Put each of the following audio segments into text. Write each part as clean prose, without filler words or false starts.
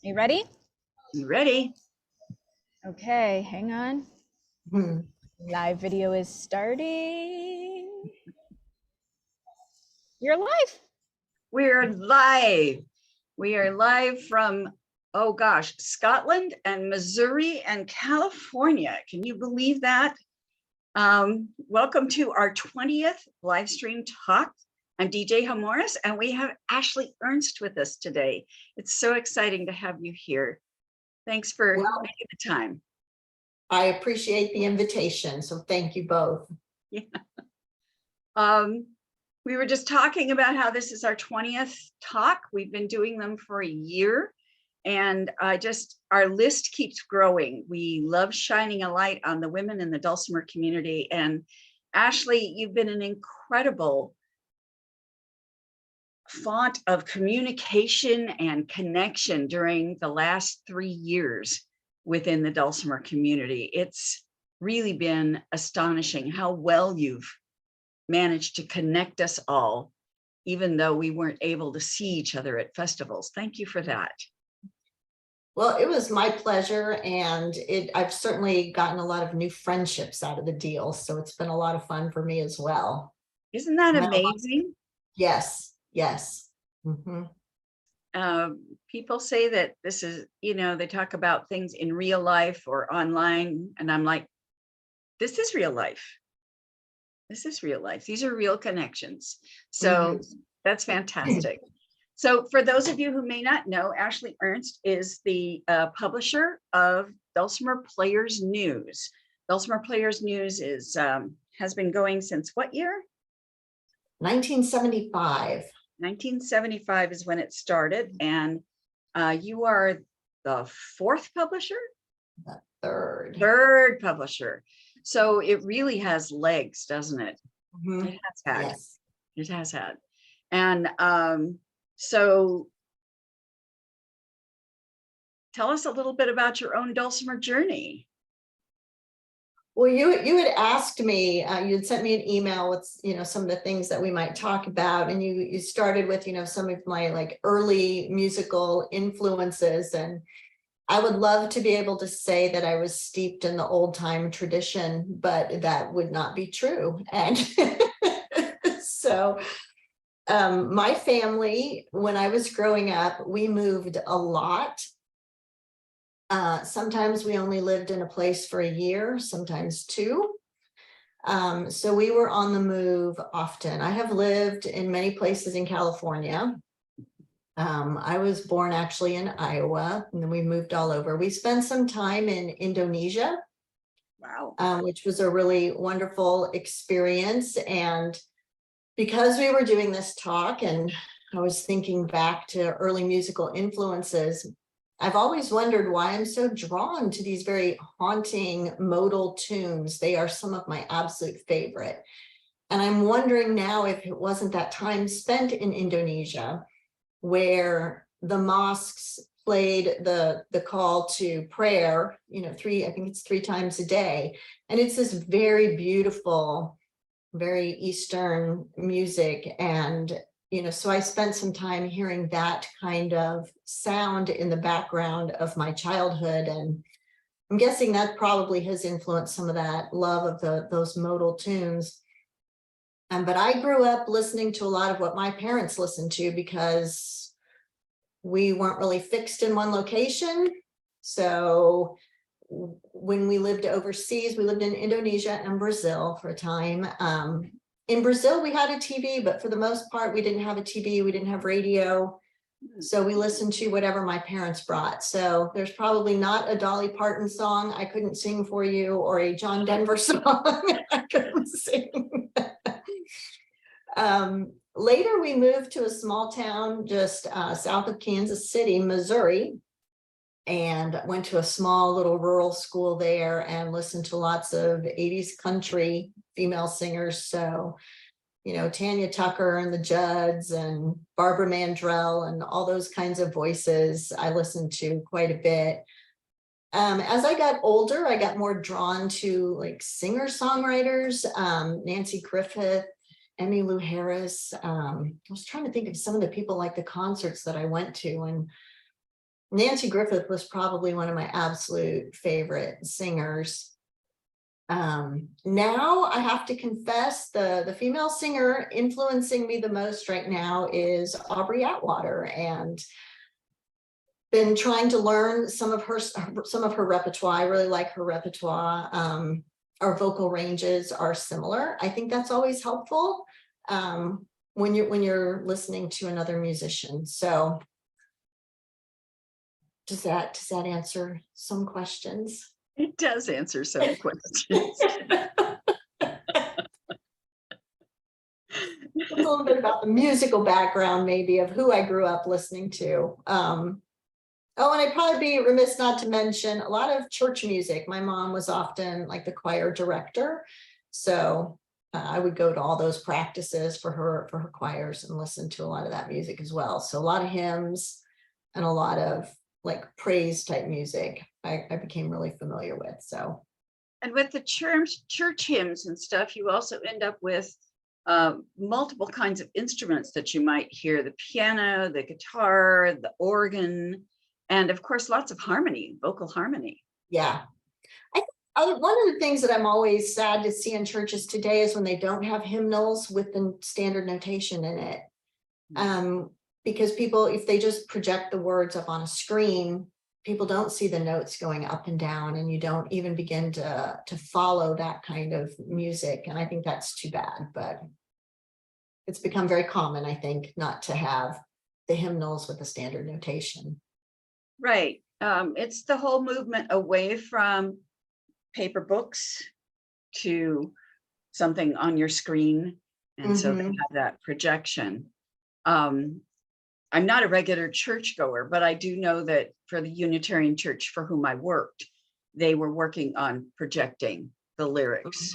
You ready? You ready? Okay, hang on. Hmm. Live video is starting. You're live. We're live. We are live from, oh gosh, Scotland and Missouri and California. Can you believe that? Welcome to our 20th live stream talk. I'm DJ Hamouris, and we have Ashley Ernst with us today. It's so exciting to have you here. Thanks for making the time. I appreciate the invitation, so thank you both. Yeah. We were just talking about how this is our 20th talk. We've been doing them for a year, and our list keeps growing. We love shining a light on the women in the dulcimer community. And Ashley, you've been an incredible font of communication and connection during the last 3 years within the dulcimer community. It's really been astonishing how well you've managed to connect us all, even though we weren't able to see each other at festivals. Thank you for that. Well, it was my pleasure, and I've certainly gotten a lot of new friendships out of the deal, so it's been a lot of fun for me as well. Isn't that amazing? Yes, yes. Mm-hmm. People say that this is, they talk about things in real life or online, and I'm like, this is real life. This is real life. These are real connections. So that's fantastic. So for those of you who may not know, Ashley Ernst is the publisher of Dulcimer Players News. Dulcimer Players News has been going since what year? 1975. 1975 is when it started, and you are the fourth publisher? The third. Third publisher. So it really has legs, doesn't it? Mm-hmm. It has had. Yes. It has had. And so tell us a little bit about your own dulcimer journey. Well, you had asked me, you had sent me an email with, some of the things that we might talk about. And you started with, some of my early musical influences. And I would love to be able to say that I was steeped in the old time tradition, but that would not be true. And so my family, when I was growing up, we moved a lot. Sometimes we only lived in a place for a year, sometimes 2. So we were on the move often. I have lived in many places in California. I was born actually in Iowa, and then we moved all over. We spent some time in Indonesia. Wow. Which was a really wonderful experience. And because we were doing this talk and I was thinking back to early musical influences, I've always wondered why I'm so drawn to these very haunting modal tunes. They are some of my absolute favorite. And I'm wondering now if it wasn't that time spent in Indonesia where the mosques played the call to prayer, I think it's 3 times a day. And it's this very beautiful, very Eastern music. And so I spent some time hearing that kind of sound in the background of my childhood. And I'm guessing that probably has influenced some of that love of those modal tunes. But I grew up listening to a lot of what my parents listened to because we weren't really fixed in one location. So when we lived overseas, we lived in Indonesia and Brazil for a time. In Brazil, we had a TV, but for the most part, we didn't have a TV, we didn't have radio. So we listened to whatever my parents brought. So there's probably not a Dolly Parton song I couldn't sing for you, or a John Denver song I couldn't sing. Later, we moved to a small town just south of Kansas City, Missouri, and went to a small little rural school there and listened to lots of 80s country female singers. So, Tanya Tucker and the Judds and Barbara Mandrell and all those kinds of voices I listened to quite a bit. As I got older, I got more drawn to singer-songwriters, Nancy Griffith, Emmylou Harris. I was trying to think of some of the people the concerts that I went to, and Nancy Griffith was probably one of my absolute favorite singers. Now I have to confess the female singer influencing me the most right now is Aubrey Atwater, and been trying to learn some of her repertoire. I really like her repertoire. Our vocal ranges are similar. I think that's always helpful when you're listening to another musician. So does that answer some questions? It does answer some questions. A little bit about the musical background, maybe, of who I grew up listening to. Oh, and I'd probably be remiss not to mention a lot of church music. My mom was often like the choir director, so I would go to all those practices for her choirs and listen to a lot of that music as well. So a lot of hymns and a lot of like praise type music I became really familiar with. So, and with the church hymns and stuff, you also end up with multiple kinds of instruments that you might hear: the piano, the guitar, the organ, and of course, lots of harmony, vocal harmony. Yeah. One of the things that I'm always sad to see in churches today is when they don't have hymnals with the standard notation in it. Because people, if they just project the words up on a screen, people don't see the notes going up and down, and you don't even begin to follow that kind of music. And I think that's too bad, but it's become very common, I think, not to have the hymnals with the standard notation. Right. It's the whole movement away from paper books to something on your screen. And so they have that projection. I'm not a regular churchgoer, but I do know that for the Unitarian Church for whom I worked, they were working on projecting the lyrics.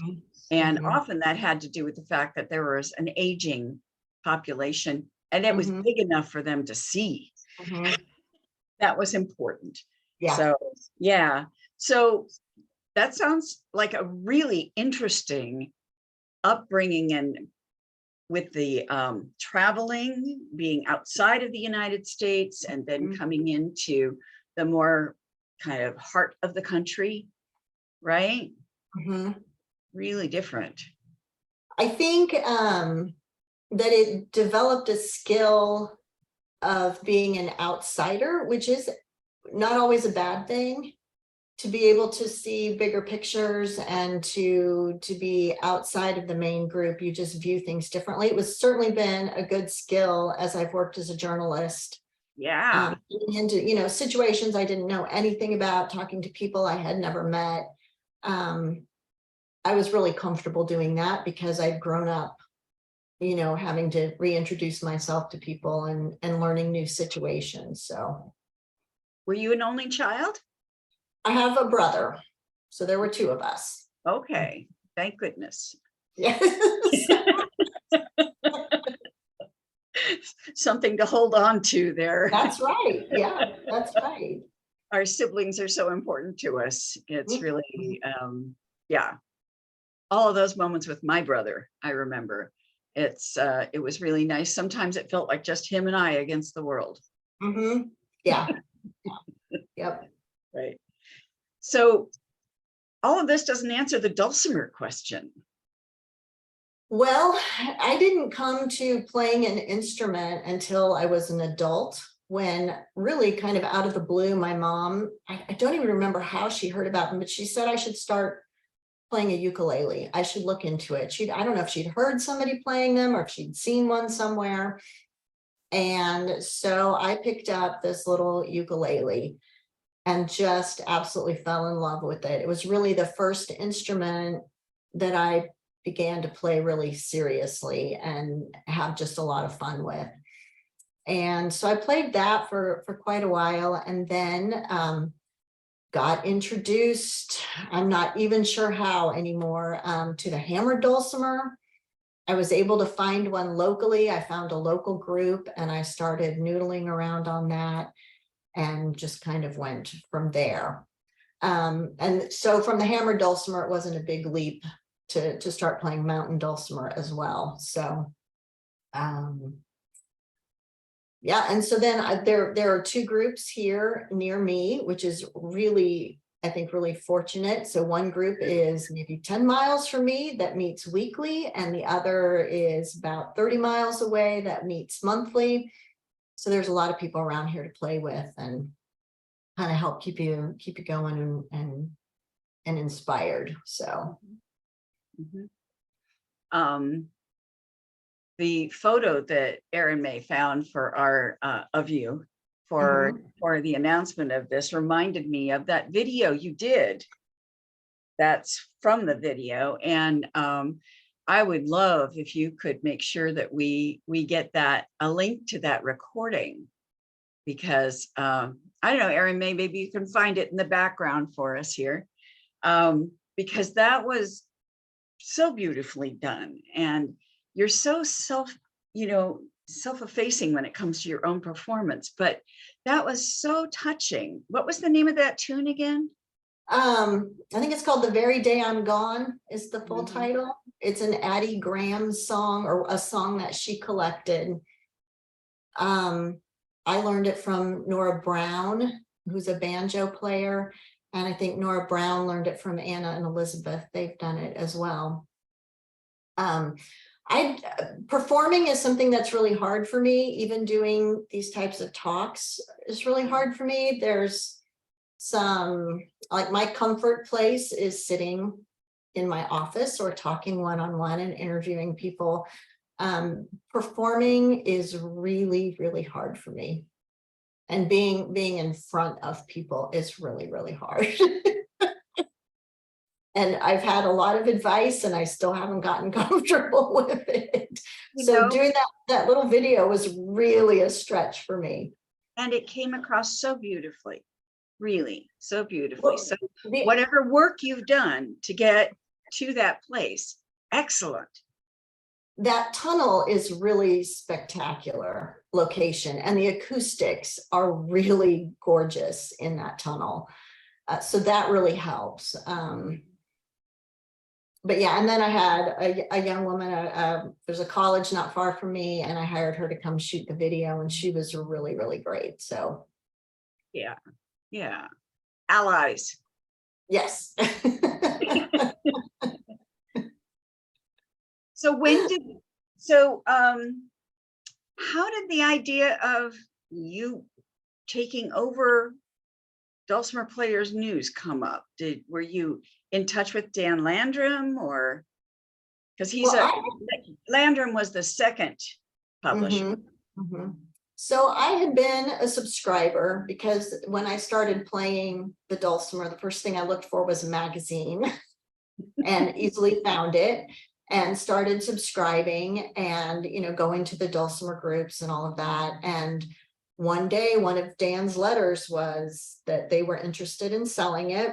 And often that had to do with the fact that there was an aging population, and it was big enough for them to see. That was important. Yeah. So, yeah. So that sounds like a really interesting upbringing, and with the traveling, being outside of the United States, and then coming into the more kind of heart of the country, right? Really different. I think that it developed a skill of being an outsider, which is not always a bad thing. To be able to see bigger pictures and to be outside of the main group, you just view things differently. It was certainly been a good skill as I've worked as a journalist. Yeah. Into situations I didn't know anything about, talking to people I had never met. I was really comfortable doing that because I'd grown up, having to reintroduce myself to people and learning new situations. So, were you an only child? I have a brother, so there were two of us. Okay, thank goodness. Yes. Something to hold on to there. That's right. Yeah, that's right. Our siblings are so important to us. It's really, yeah. All of those moments with my brother, I remember. It was really nice. Sometimes it felt like just him and I against the world. Yeah. Yep. Right. So all of this doesn't answer the dulcimer question. Well, I didn't come to playing an instrument until I was an adult, when really kind of out of the blue, my mom, I don't even remember how she heard about them, but she said I should start playing a ukulele. I should look into it. I don't know if she'd heard somebody playing them or if she'd seen one somewhere. And so I picked up this little ukulele and just absolutely fell in love with it. It was really the first instrument that I began to play really seriously and have just a lot of fun with. And so I played that for quite a while, and then got introduced, I'm not even sure how anymore, to the hammered dulcimer. I was able to find one locally. I found a local group and I started noodling around on that and just kind of went from there. And so from the hammered dulcimer, it wasn't a big leap to start playing mountain dulcimer as well. So Yeah, and so then there are two groups here near me, which is really, I think, really fortunate. So one group is maybe 10 miles from me that meets weekly, and the other is about 30 miles away that meets monthly. So there's a lot of people around here to play with and kind of help keep you going and inspired. So the photo that Erin May found for our of you for the announcement of this reminded me of that video you did. That's from the video, and I would love if you could make sure that we get a link to that recording, because I don't know, Erin May, maybe you can find it in the background for us here, because that was so beautifully done, and you're so self-effacing when it comes to your own performance, but that was so touching. What was the name of that tune again? I think it's called The Very Day I'm Gone is the full title. It's an Addie Graham song, or a song that she collected. I learned it from Nora Brown, who's a banjo player. And I think Nora Brown learned it from Anna and Elizabeth. They've done it as well. Performing is something that's really hard for me. Even doing these types of talks is really hard for me. There's some, like, my comfort place is sitting in my office or talking one-on-one and interviewing people. Performing is really, really hard for me. And being in front of people is really, really hard. And I've had a lot of advice and I still haven't gotten comfortable with it. So doing that little video was really a stretch for me. And it came across so beautifully, really, so beautifully. Well, so whatever work you've done to get to that place, excellent. That tunnel is really spectacular location, and the acoustics are really gorgeous in that tunnel. So that really helps. But yeah, and then I had a young woman, there's a college not far from me, and I hired her to come shoot the video, and she was really, really great. So yeah, allies. Yes. How did the idea of you taking over Dulcimer Players News come up? Were you in touch with Dan Landrum, or because Landrum was the second publisher? So I had been a subscriber, because when I started playing the dulcimer, the first thing I looked for was a magazine and easily found it and started subscribing and, going to the dulcimer groups and all of that. And one day, one of Dan's letters was that they were interested in selling it.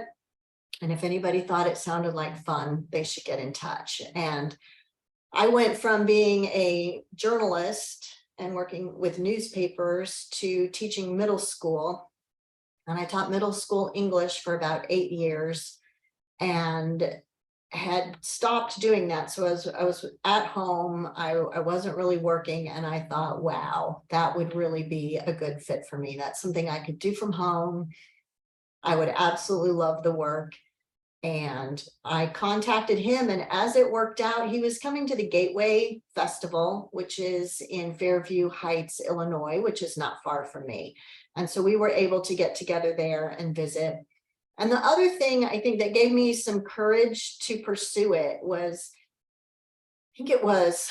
And if anybody thought it sounded like fun, they should get in touch. And I went from being a journalist and working with newspapers to teaching middle school. And I taught middle school English for about 8 years and had stopped doing that. So I was at home, I wasn't really working, and I thought, wow, that would really be a good fit for me. That's something I could do from home. I would absolutely love the work. And I contacted him, and as it worked out, he was coming to the Gateway Festival, which is in Fairview Heights, Illinois, which is not far from me. And so we were able to get together there and visit. And the other thing I think that gave me some courage to pursue it was, I think it was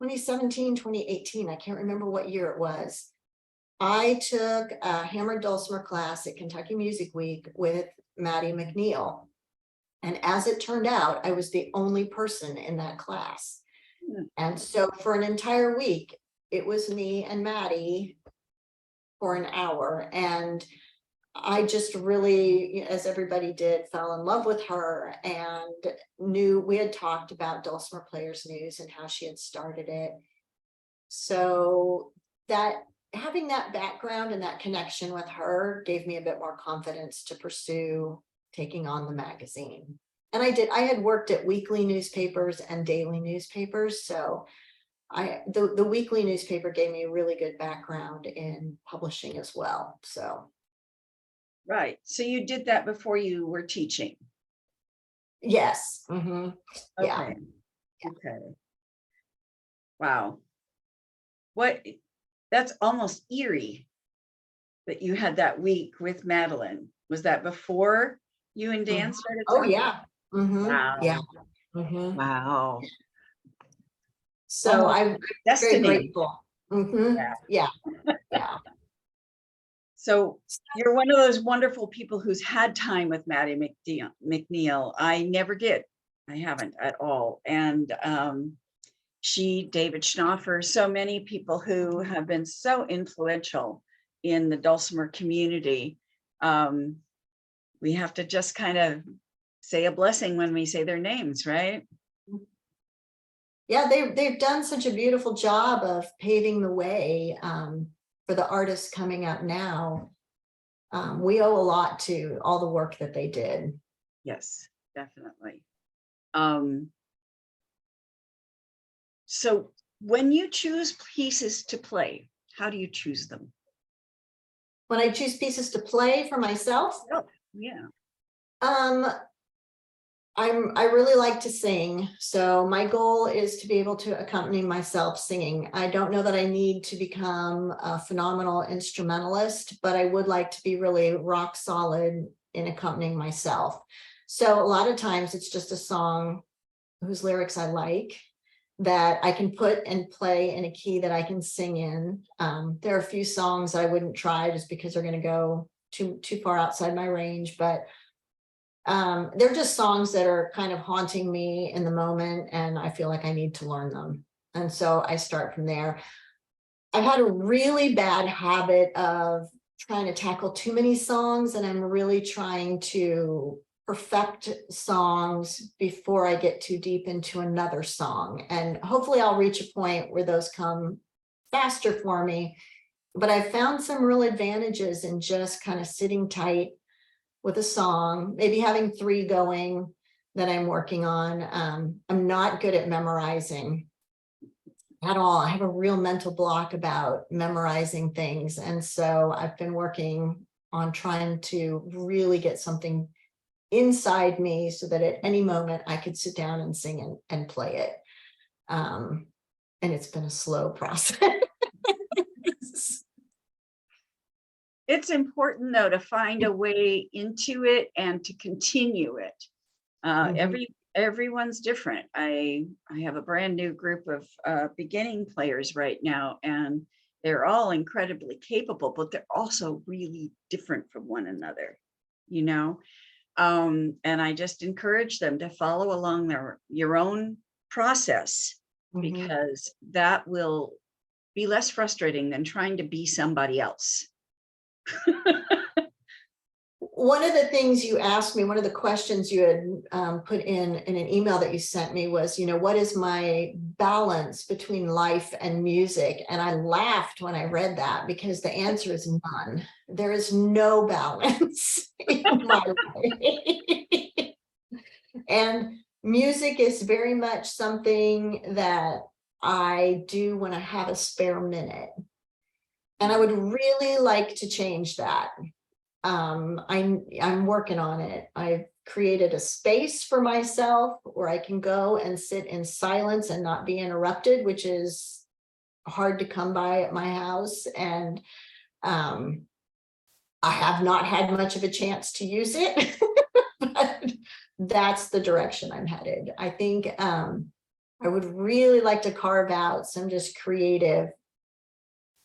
2017, 2018. I can't remember what year it was. I took a hammered dulcimer class at Kentucky Music Week with Maddie McNeil. And as it turned out, I was the only person in that class. And so for an entire week, it was me and Maddie for an hour. And I just really, as everybody did, fell in love with her, and knew we had talked about Dulcimer Players News and how she had started it. So that having that background and that connection with her gave me a bit more confidence to pursue taking on the magazine. And I had worked at weekly newspapers and daily newspapers. So the weekly newspaper gave me a really good background in publishing as well. So Right. So you did that before you were teaching. yes. Yeah. Okay. Okay. Wow. That's almost eerie that you had that week with Madeline. Was that before you and Dan started Oh talking? yeah. Wow. Yeah. Wow. So Almost I'm very destiny. grateful. Yeah. So you're one of those wonderful people who's had time with Maddie McNeil. I never did. I haven't at all. And David Schnoffer, so many people who have been so influential in the dulcimer community. We have to just kind of say a blessing when we say their names, right? Yeah, they've done such a beautiful job of paving the way for the artists coming up now. We owe a lot to all the work that they did. Yes, definitely. So when you choose pieces to play, how do you choose them? When I choose pieces to play for myself, Oh, yeah. I really like to sing. So my goal is to be able to accompany myself singing. I don't know that I need to become a phenomenal instrumentalist, but I would like to be really rock solid in accompanying myself. So a lot of times it's just a song whose lyrics I like that I can put and play in a key that I can sing in. There are a few songs I wouldn't try just because they're going to go too far outside my range, but they're just songs that are kind of haunting me in the moment, and I feel like I need to learn them. And so I start from there. I've had a really bad habit of trying to tackle too many songs, and I'm really trying to perfect songs before I get too deep into another song. And hopefully I'll reach a point where those come faster for me. But I've found some real advantages in just kind of sitting tight with a song, maybe having 3 going that I'm working on. I'm not good at memorizing at all. I have a real mental block about memorizing things. And so I've been working on trying to really get something inside me so that at any moment I could sit down and sing and play it. And it's been a slow process. It's important though to find a way into it and to continue it. Everyone's different. I have a brand new group of beginning players right now, and they're all incredibly capable, but they're also really different from one another, you know. And I just encourage them to follow along your own process, because that will be less frustrating than trying to be somebody else. One of the things you asked me, one of the questions you had put in an email that you sent me was, what is my balance between life and music? And I laughed when I read that, because the answer is none. There is no balance in my life. And music is very much something that I do when I have a spare minute. And I would really like to change that. I'm working on it. I've created a space for myself where I can go and sit in silence and not be interrupted, which is hard to come by at my house. And I have not had much of a chance to use it, but that's the direction I'm headed. I think I would really like to carve out some just creative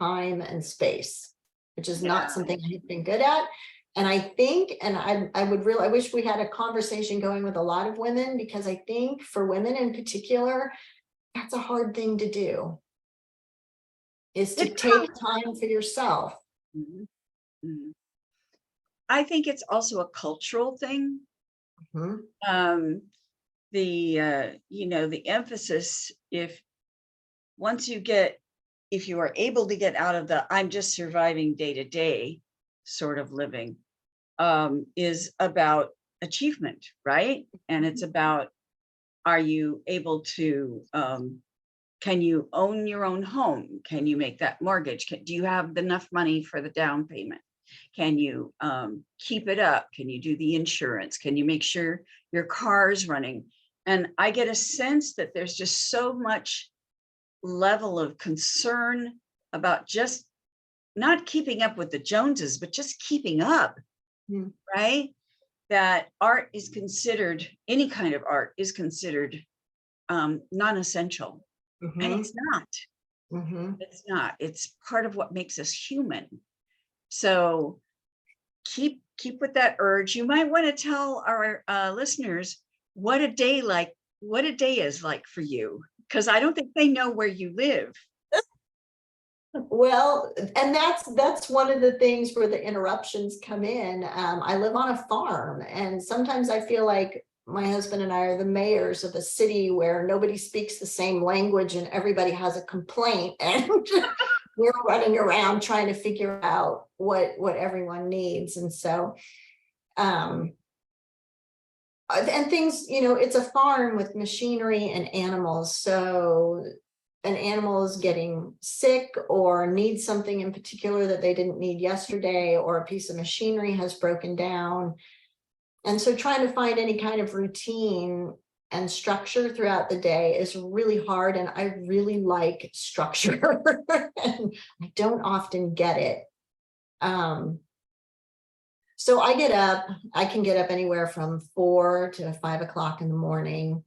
time and space, which is not something I've been good at. And I think, and I wish we had a conversation going with a lot of women, because I think for women in particular, that's a hard thing to do, is to take time for yourself. I think it's also a cultural thing. The emphasis, if you are able to get out of the I'm just surviving day to day sort of living, is about achievement, right? And it's about, are you able to Can you own your own home? Can you make that mortgage? Do you have enough money for the down payment? Can you keep it up? Can you do the insurance? Can you make sure your car is running? And I get a sense that there's just so much level of concern about just not keeping up with the Joneses, but just keeping up, right? That art is considered, any kind of art is considered non-essential. And it's not. It's not. It's part of what makes us human. So keep with that urge. You might want to tell our listeners what a day is like for you, because I don't think they know where you live. Well, and that's one of the things where the interruptions come in. I live on a farm, and sometimes I feel like my husband and I are the mayors of a city where nobody speaks the same language and everybody has a complaint, and we're running around trying to figure out what everyone needs. And so and things, it's a farm with machinery and animals. So an animal is getting sick or needs something in particular that they didn't need yesterday, or a piece of machinery has broken down. And so trying to find any kind of routine and structure throughout the day is really hard. And I really like structure and I don't often get it. So I can get up anywhere from 4 to 5 o'clock in the morning,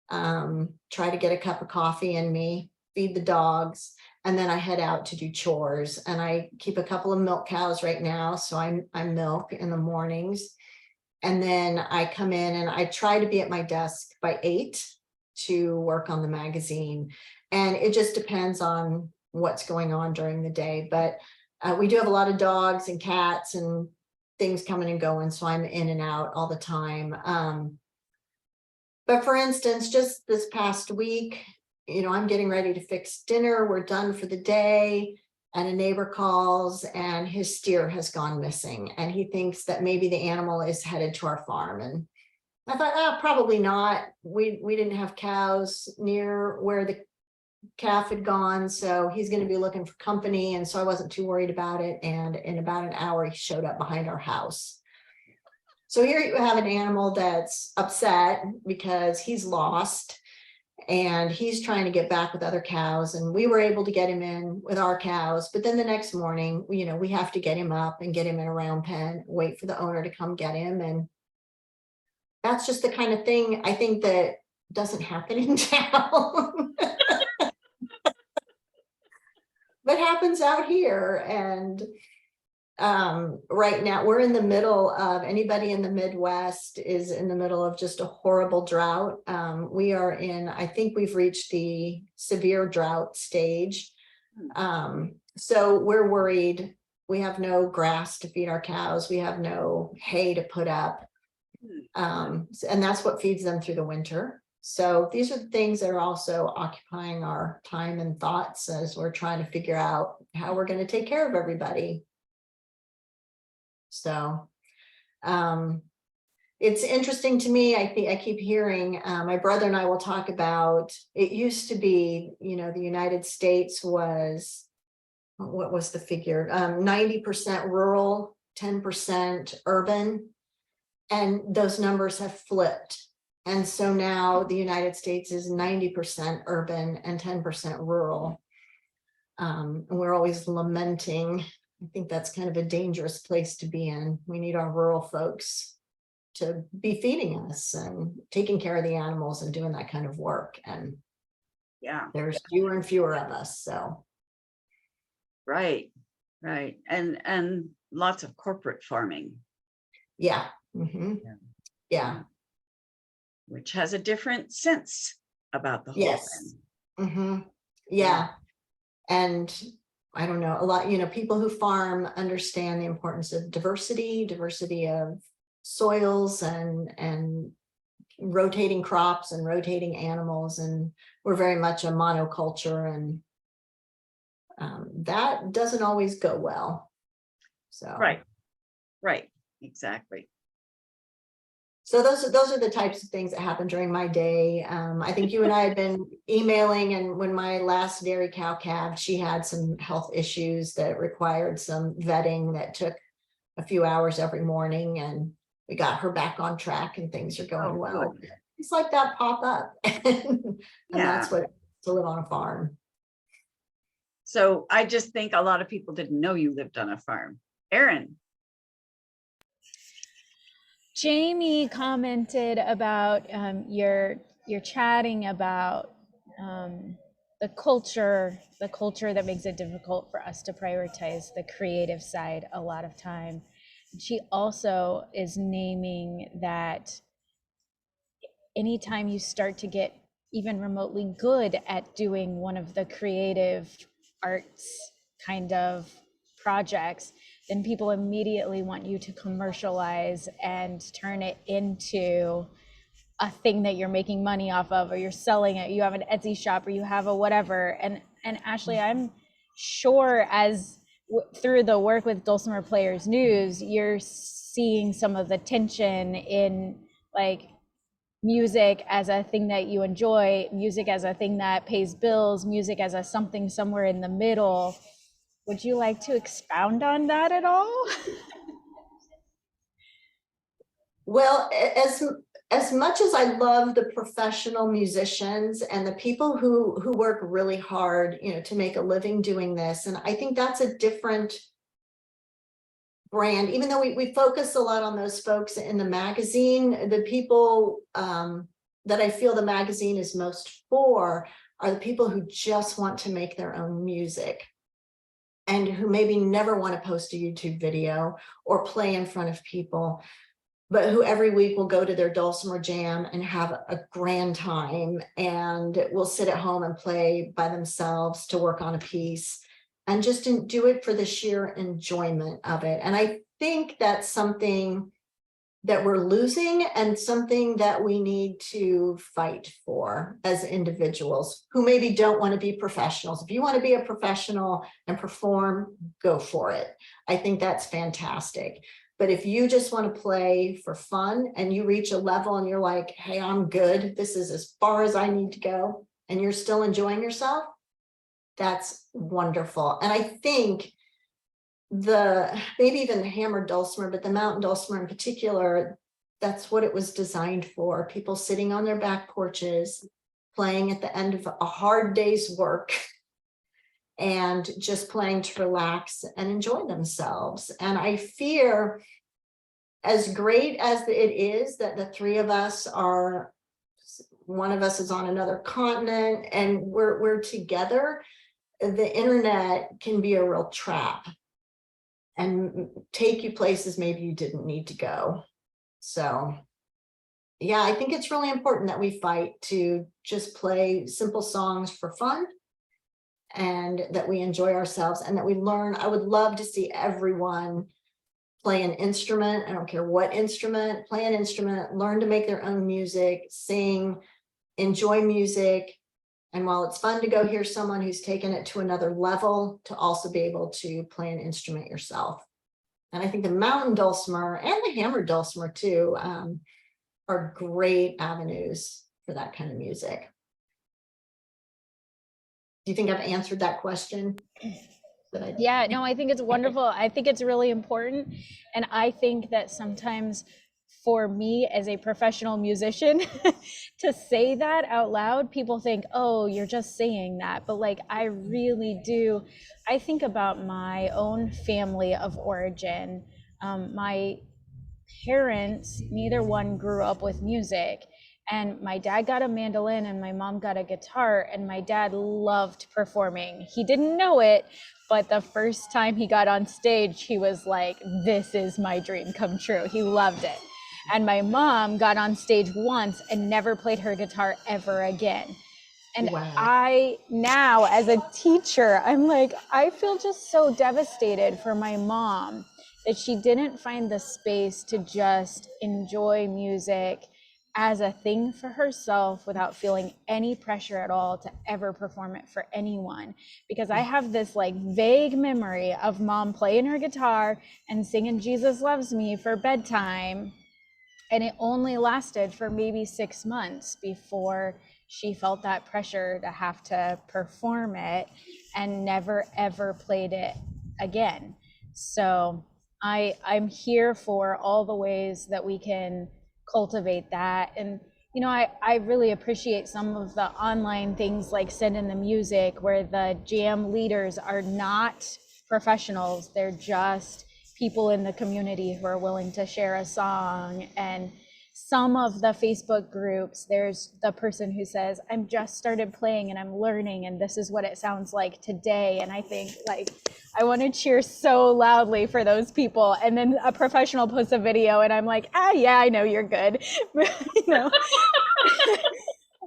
try to get a cup of coffee in me, feed the dogs, and then I head out to do chores. And I keep a couple of milk cows right now, so I milk in the mornings. And then I come in and I try to be at my desk by 8 to work on the magazine. And it just depends on what's going on during the day. But we do have a lot of dogs and cats and things coming and going, so I'm in and out all the time. But for instance, just this past week, I'm getting ready to fix dinner. We're done for the day. And a neighbor calls and his steer has gone missing. And he thinks that maybe the animal is headed to our farm. And I thought, probably not. We didn't have cows near where the calf had gone. So he's going to be looking for company. And so I wasn't too worried about it. And in about an hour, he showed up behind our house. So here you have an animal that's upset because he's lost. And he's trying to get back with other cows, and we were able to get him in with our cows. But then the next morning, we have to get him up and get him in a round pen, wait for the owner to come get him. And that's just the kind of thing I think that doesn't happen in town, but happens out here. And right now we're in the middle of, anybody in the Midwest is in the middle of just a horrible drought. We are I think we've reached the severe drought stage. So we're worried. We have no grass to feed our cows. We have no hay to put up. And that's what feeds them through the winter. So these are the things that are also occupying our time and thoughts as we're trying to figure out how we're going to take care of everybody. So it's interesting to me. I keep hearing my brother and I will talk about, it used to be, the United States was, what was the figure? 90% rural, 10% urban. And those numbers have flipped. And so now the United States is 90% urban and 10% rural. And we're always lamenting. I think that's kind of a dangerous place to be in. We need our rural folks to be feeding us and taking care of the animals and doing that kind of work. And there's fewer and fewer of us. So right. And lots of corporate farming. Yeah. Which has a different sense about the whole thing. Yeah. And I don't know, a lot, people who farm understand the importance of diversity of soils and rotating crops and rotating animals. And we're very much a monoculture, and that doesn't always go well. So Right. Exactly. So those are the types of things that happen during my day. I think you and I had been emailing, and when my last dairy cow calved, she had some health issues that required some vetting that took a few hours every morning, and we got her back on track and things are going well. Good. It's like that pop up. And that's Yeah. what to live on a farm. So I just think a lot of people didn't know you lived on a farm. Erin. Jamie commented about you're chatting about the culture that makes it difficult for us to prioritize the creative side a lot of time. She also is naming that anytime you start to get even remotely good at doing one of the creative arts kind of projects, then people immediately want you to commercialize and turn it into a thing that you're making money off of, or you're selling it, you have an Etsy shop, or you have a whatever. And Ashley, I'm sure through the work with Dulcimer Players News, you're seeing some of the tension in like music as a thing that you enjoy, music as a thing that pays bills, music as a something somewhere in the middle. Would you like to expound on that at all? Well, as much as I love the professional musicians and the people who work really hard, to make a living doing this, and I think that's a different brand, even though we focus a lot on those folks in the magazine, the people that I feel the magazine is most for are the people who just want to make their own music and who maybe never want to post a YouTube video or play in front of people, but who every week will go to their Dulcimer jam and have a grand time and will sit at home and play by themselves to work on a piece and just do it for the sheer enjoyment of it. And I think that's something that we're losing and something that we need to fight for as individuals who maybe don't want to be professionals. If you want to be a professional and perform, go for it. I think that's fantastic. But if you just want to play for fun and you reach a level and you're like, hey, I'm good, this is as far as I need to go, and you're still enjoying yourself, that's wonderful. And I think maybe even the hammered dulcimer, but the mountain dulcimer in particular, that's what it was designed for. People sitting on their back porches, playing at the end of a hard day's work and just playing to relax and enjoy themselves. And I fear, as great as it is that the three of us are, one of us is on another continent and we're together, the internet can be a real trap and take you places maybe you didn't need to go. So yeah, I think it's really important that we fight to just play simple songs for fun and that we enjoy ourselves and that we learn. I would love to see everyone play an instrument. I don't care what instrument, play an instrument, learn to make their own music, sing, enjoy music. And while it's fun to go hear someone who's taken it to another level, to also be able to play an instrument yourself. And I think the mountain dulcimer and the hammered dulcimer too are great avenues for that kind of music. Do you think I've answered that question? Yeah, no, I think it's wonderful. I think it's really important. And I think that sometimes for me as a professional musician to say that out loud, people think, oh, you're just saying that. But like, I really do. I think about my own family of origin. My parents, neither one grew up with music. And my dad got a mandolin and my mom got a guitar, and my dad loved performing. He didn't know it, but the first time he got on stage, he was like, this is my dream come true. He loved it. And my mom got on stage once and never played her guitar ever again. And wow. I now, as a teacher, I'm like, I feel just so devastated for my mom that she didn't find the space to just enjoy music as a thing for herself without feeling any pressure at all to ever perform it for anyone. Because I have this like vague memory of mom playing her guitar and singing Jesus Loves Me for bedtime. And it only lasted for maybe 6 months before she felt that pressure to have to perform it and never ever played it again. So I'm here for all the ways that we can cultivate that. And I really appreciate some of the online things like Send in the Music, where the jam leaders are not professionals, they're just people in the community who are willing to share a song. And some of the Facebook groups, there's the person who says, I'm just started playing and I'm learning, and this is what it sounds like today. And I think, like, I want to cheer so loudly for those people. And then a professional posts a video and I'm like, yeah, I know you're good.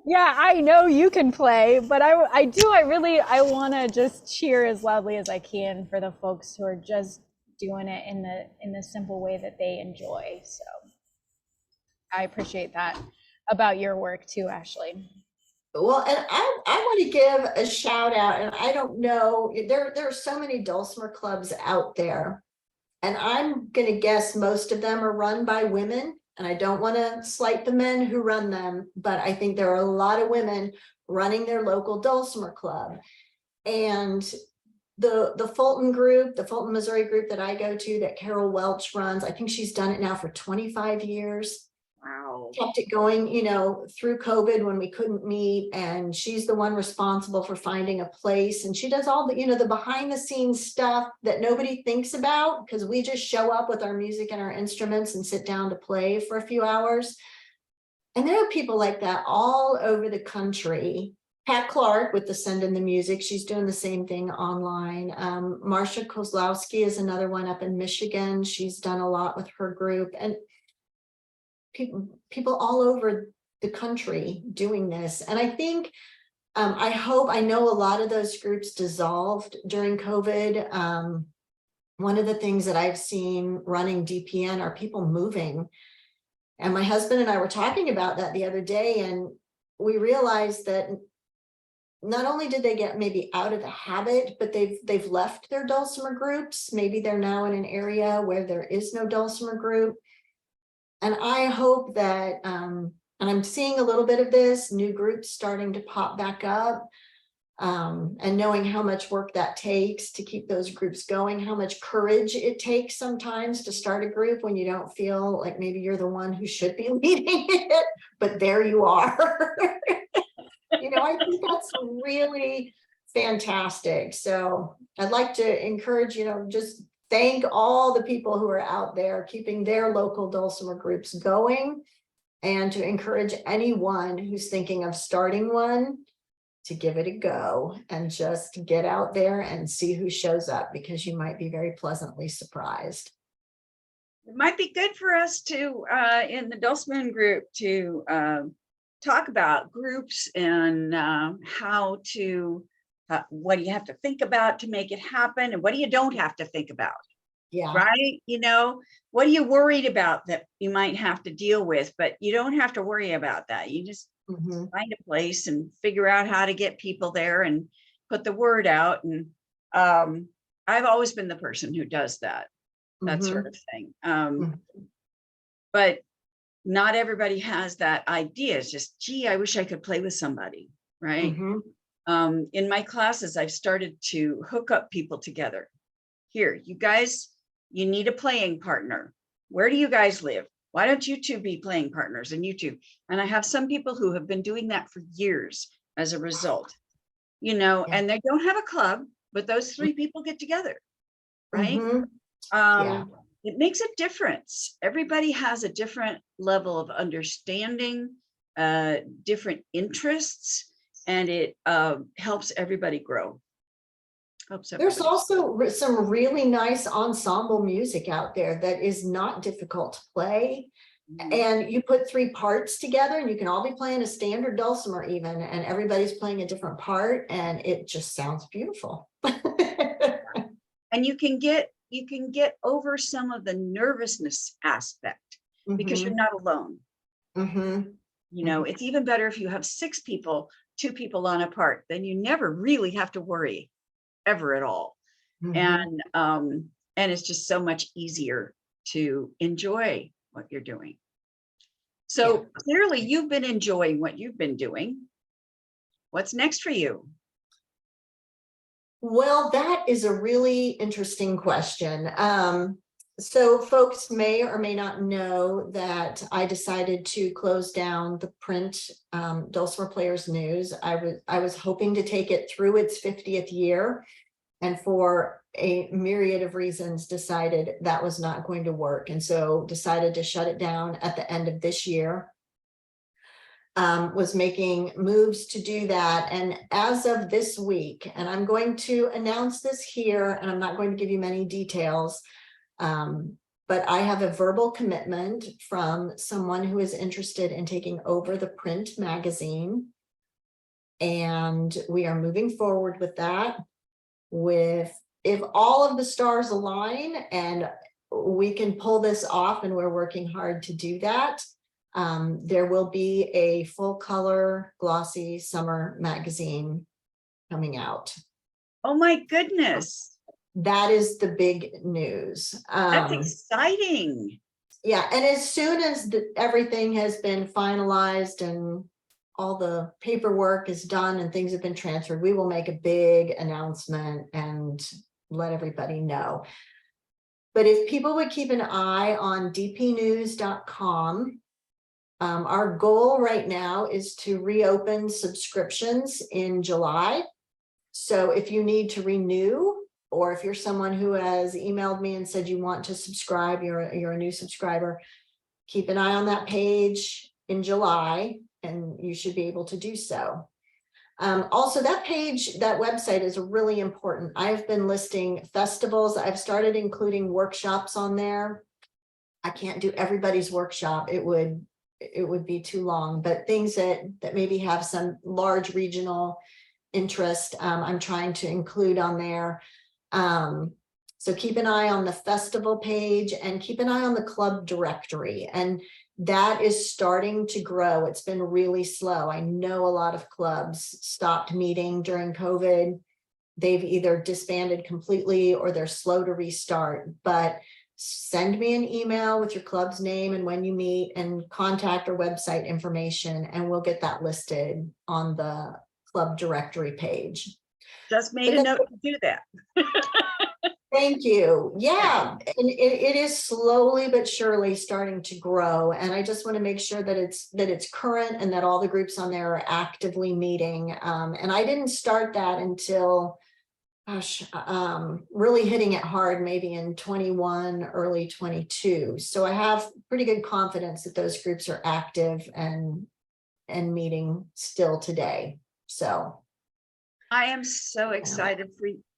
Yeah, I know you can play, but I want to just cheer as loudly as I can for the folks who are just doing it in the simple way that they enjoy. So I appreciate that about your work too, Ashley. Well, and I want to give a shout out, and I don't know, there are so many Dulcimer clubs out there, and I'm going to guess most of them are run by women, and I don't want to slight the men who run them, but I think there are a lot of women running their local Dulcimer club. And the Fulton group, the Fulton, Missouri group that I go to, that Carol Welch runs, I think she's done it now for 25 years. Wow. Kept it going, through COVID when we couldn't meet, and she's the one responsible for finding a place. And she does all the, the behind the scenes stuff that nobody thinks about, because we just show up with our music and our instruments and sit down to play for a few hours. And there are people like that all over the country. Pat Clark with the Send in the Music, she's doing the same thing online. Marsha Kozlowski is another one up in Michigan. She's done a lot with her group, and people all over the country doing this. And I think, I know a lot of those groups dissolved during COVID. One of the things that I've seen running DPN are people moving. And my husband and I were talking about that the other day, and we realized that not only did they get maybe out of the habit, but they've left their Dulcimer groups. Maybe they're now in an area where there is no Dulcimer group. And I hope that, and I'm seeing a little bit of this, new groups starting to pop back up, and knowing how much work that takes to keep those groups going, how much courage it takes sometimes to start a group when you don't feel like maybe you're the one who should be leading it, but there you are. I think that's really fantastic. So I'd like to encourage, just thank all the people who are out there keeping their local Dulcimer groups going, and to encourage anyone who's thinking of starting one to give it a go and just get out there and see who shows up, because you might be very pleasantly surprised. It might be good for us to, in the Dulcimer group, to talk about groups and how to, what do you have to think about to make it happen, and what do you don't have to think about? Yeah. Right? What are you worried about that you might have to deal with, but you don't have to worry about that. You just find a place and figure out how to get people there and put the word out. And I've always been the person who does that sort of thing. But not everybody has that idea. It's just, gee, I wish I could play with somebody, right? In my classes, I've started to hook up people together. Here, you guys, you need a playing partner. Where do you guys live? Why don't you two be playing partners, and you two? And I have some people who have been doing that for years as a result, and they don't have a club, but those three people get together, right? It makes a difference. Everybody has a different level of understanding, different interests, and it helps everybody grow. There's also some really nice ensemble music out there that is not difficult to play. And you put three parts together, and you can all be playing a standard Dulcimer even, and everybody's playing a different part, and it just sounds beautiful. And you can get over some of the nervousness aspect because you're not alone. It's even better if you have 6 people, 2 people on a part, then you never really have to worry ever at all. And it's just so much easier to enjoy what you're doing. So clearly you've been enjoying what you've been doing. What's next for you? Well, that is a really interesting question. So folks may or may not know that I decided to close down the print Dulcimer Players News. I was hoping to take it through its 50th year, and for a myriad of reasons decided that was not going to work, and so decided to shut it down at the end of this year. Was making moves to do that. And as of this week, and I'm going to announce this here, and I'm not going to give you many details, but I have a verbal commitment from someone who is interested in taking over the print magazine. And we are moving forward with that. If all of the stars align and we can pull this off, and we're working hard to do that, there will be a full color glossy summer magazine coming out. Oh my goodness. That is the big news. That's exciting. Yeah, and as soon as everything has been finalized and all the paperwork is done and things have been transferred, we will make a big announcement and let everybody know. But if people would keep an eye on dpnews.com, our goal right now is to reopen subscriptions in July. So if you need to renew, or if you're someone who has emailed me and said you want to subscribe, you're a new subscriber, keep an eye on that page in July, and you should be able to do so. Also, that page, that website is really important. I've been listing festivals. I've started including workshops on there. I can't do everybody's workshop. It would be too long, but things that maybe have some large regional interest, I'm trying to include on there. So keep an eye on the festival page and keep an eye on the club directory. And that is starting to grow. It's been really slow. I know a lot of clubs stopped meeting during COVID. They've either disbanded completely or they're slow to restart, but send me an email with your club's name and when you meet and contact or website information, and we'll get that listed on the club directory page. Just made a note to do that. Thank you. Yeah, and it is slowly but surely starting to grow, and I just want to make sure that it's current and that all the groups on there are actively meeting. And I didn't start that until, gosh, really hitting it hard maybe in 21, early 22. So I have pretty good confidence that those groups are active and meeting still today. So I am so excited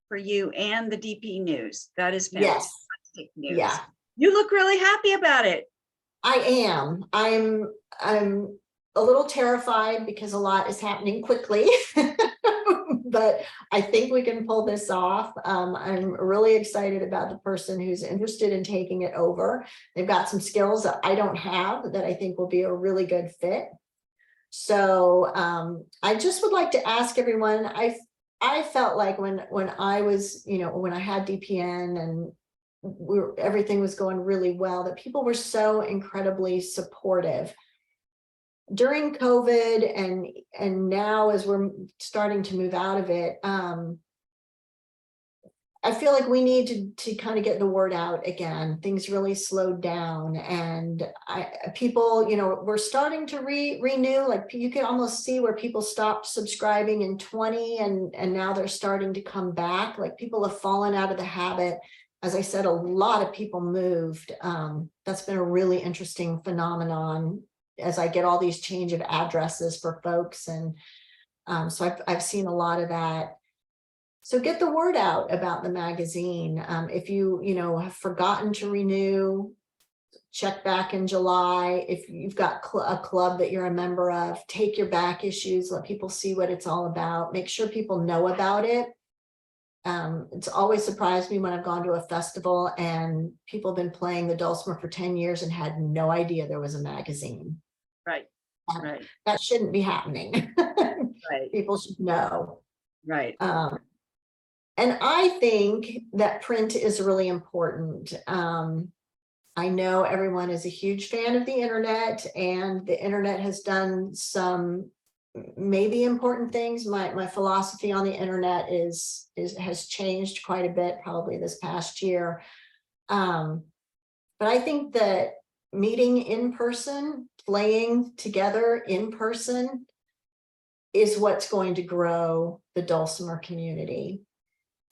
for you and the DP News. That is fantastic news. Yeah. You look really happy about it. I am. I'm a little terrified because a lot is happening quickly, but I think we can pull this off. I'm really excited about the person who's interested in taking it over. They've got some skills that I don't have that I think will be a really good fit. So I just would like to ask everyone, I felt like when I was, when I had DPN and everything was going really well, that people were so incredibly supportive during COVID and now as we're starting to move out of it. I feel like we need to kind of get the word out again. Things really slowed down, and people, we're starting to renew. Like you can almost see where people stopped subscribing in 20, and now they're starting to come back. Like people have fallen out of the habit. As I said, a lot of people moved. That's been a really interesting phenomenon as I get all these change of addresses for folks, and so I've seen a lot of that. So get the word out about the magazine. If you have forgotten to renew, check back in July. If you've got a club that you're a member of, take your back issues, let people see what it's all about. Make sure people know about it. It's always surprised me when I've gone to a festival and people have been playing the Dulcimer for 10 years and had no idea there was a magazine. Right. Right. That shouldn't be happening. Right. People should know. Right. And I think that print is really important. I know everyone is a huge fan of the internet, and the internet has done some maybe important things. My philosophy on the internet has changed quite a bit probably this past year. But I think that meeting in person, playing together in person is what's going to grow the Dulcimer community,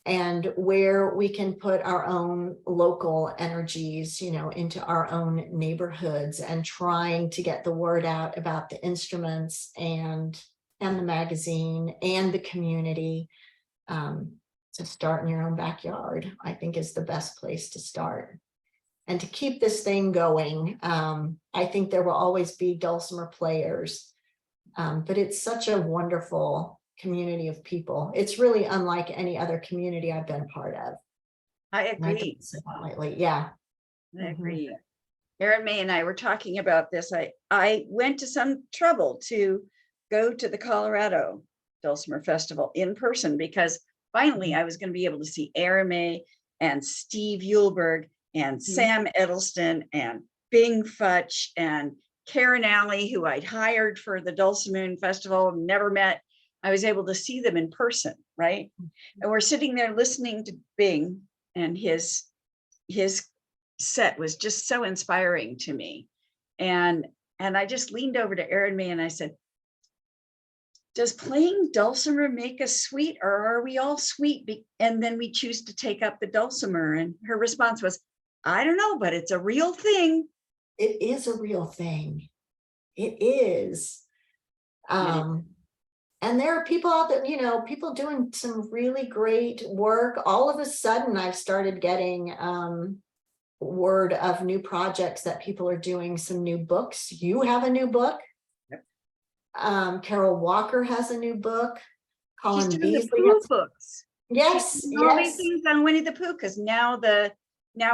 and where we can put our own local energies, you know, into our own neighborhoods and trying to get the word out about the instruments and the magazine and the community. To start in your own backyard, I think is the best place to start. And to keep this thing going, I think there will always be Dulcimer Players, but it's such a wonderful community of people. It's really unlike any other community I've been part of. I And I agree. don't say that lightly. Yeah. I agree. Erin May and I were talking about this. I went to some trouble to go to the Colorado Dulcimer Festival in person, because finally I was going to be able to see Erin May and Steve Eulberg and Sam Edelston and Bing Futch and Karen Alley, who I'd hired for the Dulcimoon Festival, never met. I was able to see them in person, right? And we're sitting there listening to Bing, and his set was just so inspiring to me. And I just leaned over to Erin May and I said, does playing dulcimer make us sweet, or are we all sweet and then we choose to take up the dulcimer? And her response was, I don't know, but it's a real thing. It is a real thing. It is. And there are people out there, you know, people doing some really great work. All of a sudden, I've started getting word of new projects that people are doing, some new books. You have a new book. Yep. Carol Walker has a new book. She's Colin doing the Beasley Pooh has, books. yes, She's doing all these yes. things on Winnie the Pooh, because now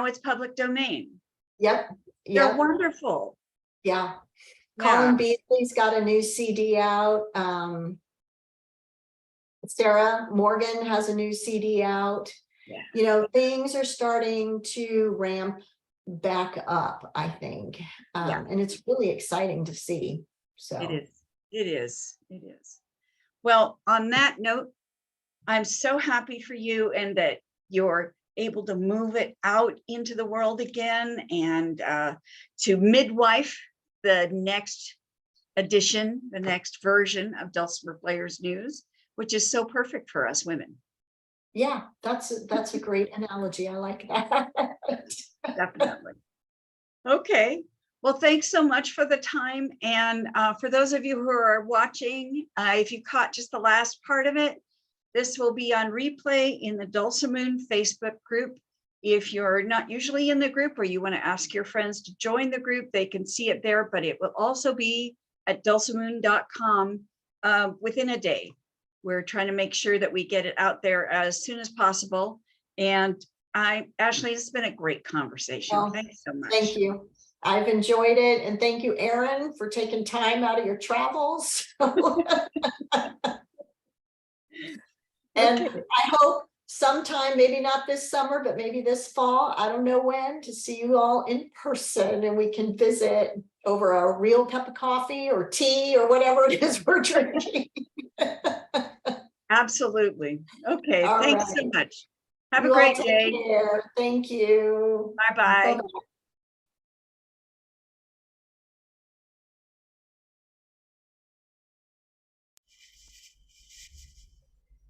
it's public domain. Yep. They're Yep. wonderful. Yeah. Yeah. Colin Beasley's got a new CD out. Sarah Morgan has a new CD out. Yeah. You know, things are starting to ramp back up, I think. Yeah. And it's really exciting to see. So It is. It is. It is. Well, on that note, I'm so happy for you, and that you're able to move it out into the world again, and to midwife the next edition, the next version of Dulcimer Players News, which is so perfect for us women. yeah, that's a great analogy. I like that. Definitely. Okay. Well, thanks so much for the time. And for those of you who are watching, if you caught just the last part of it, this will be on replay in the Dulcimoon Facebook group. If you're not usually in the group, or you want to ask your friends to join the group, they can see it there, but it will also be at dulcimoon.com within a day. We're trying to make sure that we get it out there as soon as possible. And Ashley, it's been a great conversation. Well, thanks so much. Thank you. I've enjoyed it. And thank you, Erin, for taking time out of your travels. And Okay. I hope sometime, maybe not this summer, but maybe this fall, I don't know when, to see you all in person, and we can visit over a real cup of coffee or tea or whatever it is we're drinking. Absolutely. Okay. All Thanks right. so much. Have You a great all take day. care. Thank you. Bye-bye. Bye-bye.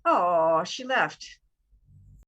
Oh, she left.